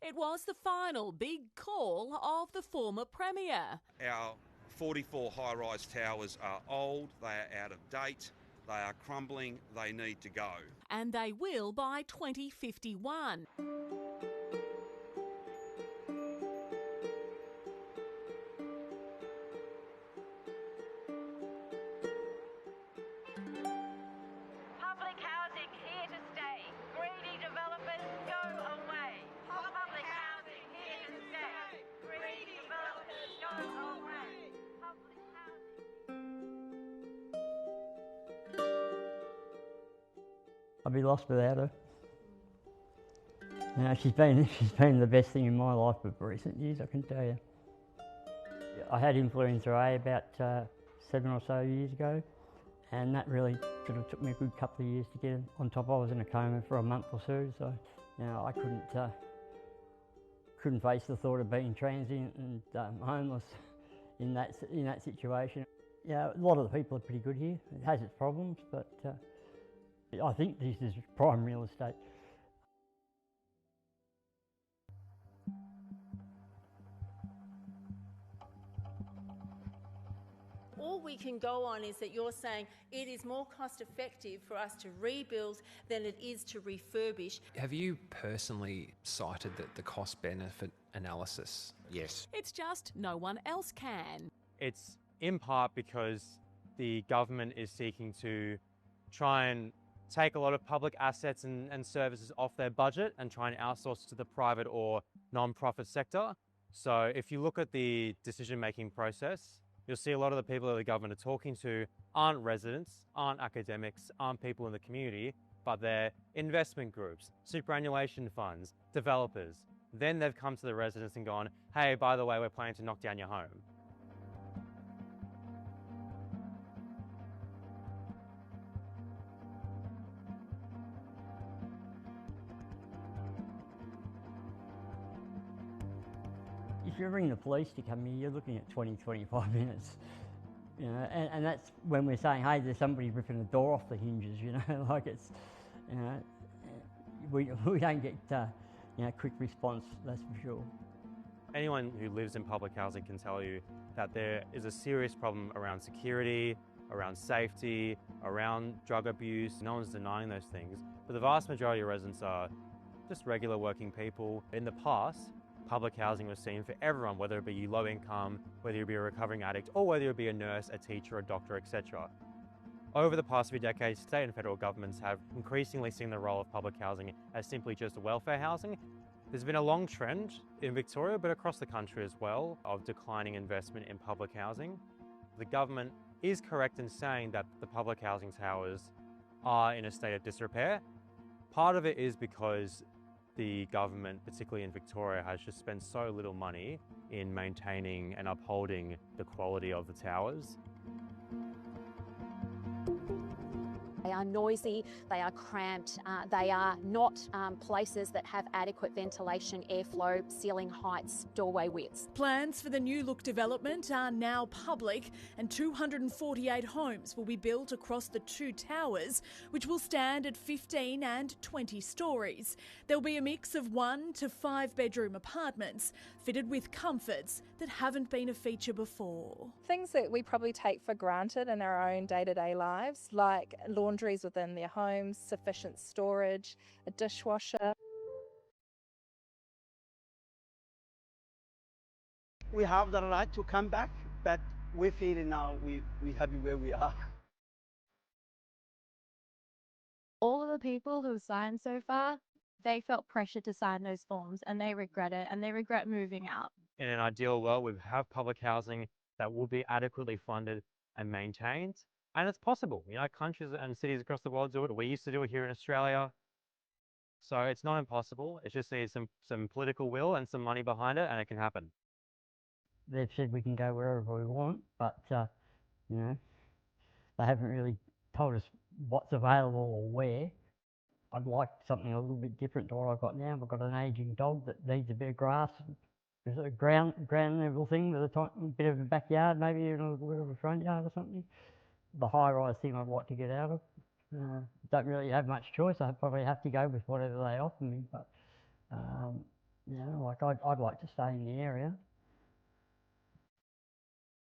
It was the final big call of the former Premier. Our 44 high-rise towers are old, they are out of date, they are crumbling, they need to go. And they will by 2051. Public housing here to stay. Greedy developers, go away. Public housing here to stay. Greedy developers, go away. Public housing. I'd be lost without her. You know, she's been the best thing in my life of recent years, I can tell you. I had influenza A about 7 or so years ago, and that really sort of took me a good couple of years to get on top. I was in a coma for a month or so, so you know, I couldn't face the thought of being transient and homeless in that situation. Yeah, a lot of the people are pretty good here. It has its problems, but I think this is prime real estate. All we can go on is that you're saying it is more cost effective for us to rebuild than it is to refurbish. Have you personally cited the cost benefit analysis? Yes. It's just no one else can. It's in part because the government is seeking to try and take a lot of public assets and services off their budget and try and outsource to the private or non-profit sector. So if you look at the decision-making process, you'll see a lot of the people that the government are talking to aren't residents, aren't academics, aren't people in the community, but they're investment groups, superannuation funds, developers. Then they've come to the residents and gone, hey, by the way, we're planning to knock down your home. If you ring the police to come here, you're looking at 20, 25 minutes. You know, and that's when we're saying, hey, there's somebody ripping the door off the hinges, you know, like it's, you know, we don't get, you know, quick response, that's for sure. Anyone who lives in public housing can tell you that there is a serious problem around security, around safety, around drug abuse. No one's denying those things, but the vast majority of residents are just regular working people. In the past, public housing was seen for everyone, whether it be low income, whether you be a recovering addict, or whether you be a nurse, a teacher, a doctor, etc. Over the past few decades, state and federal governments have increasingly seen the role of public housing as simply just welfare housing. There's been a long trend in Victoria, but across the country as well, of declining investment in public housing. The government is correct in saying that the public housing towers are in a state of disrepair. Part of it is because the government, particularly in Victoria, has just spent so little money in maintaining and upholding the quality of the towers. They are noisy, they are cramped, they are not places that have adequate ventilation, airflow, ceiling heights, doorway widths. Plans for the new look development are now public, and 248 homes will be built across the two towers, which will stand at 15 and 20 stories. There'll be a mix of 1 to 5 bedroom apartments, fitted with comforts that haven't been a feature before. Things that we probably take for granted in our own day-to-day lives, like laundries within their homes, sufficient storage, a dishwasher. We have the right to come back, but we feel now we're happy where we are. All of the people who have signed so far, they felt pressure to sign those forms and they regret it and they regret moving out. In an ideal world, we have public housing that will be adequately funded and maintained. And it's possible, you know, countries and cities across the world do it. We used to do it here in Australia. So it's not impossible. It just needs some political will and some money behind it, and it can happen. They've said we can go wherever we want, but, you know, they haven't really told us what's available or where. I'd like something a little bit different to what I've got now. I've got an ageing dog that needs a bit of grass. There's a ground level thing with a bit of a backyard, maybe in a little bit of a front yard or something. The high-rise thing I'd like to get out of. Don't really have much choice. I probably have to go with whatever they offer me, but You know, like I'd like to stay in the area.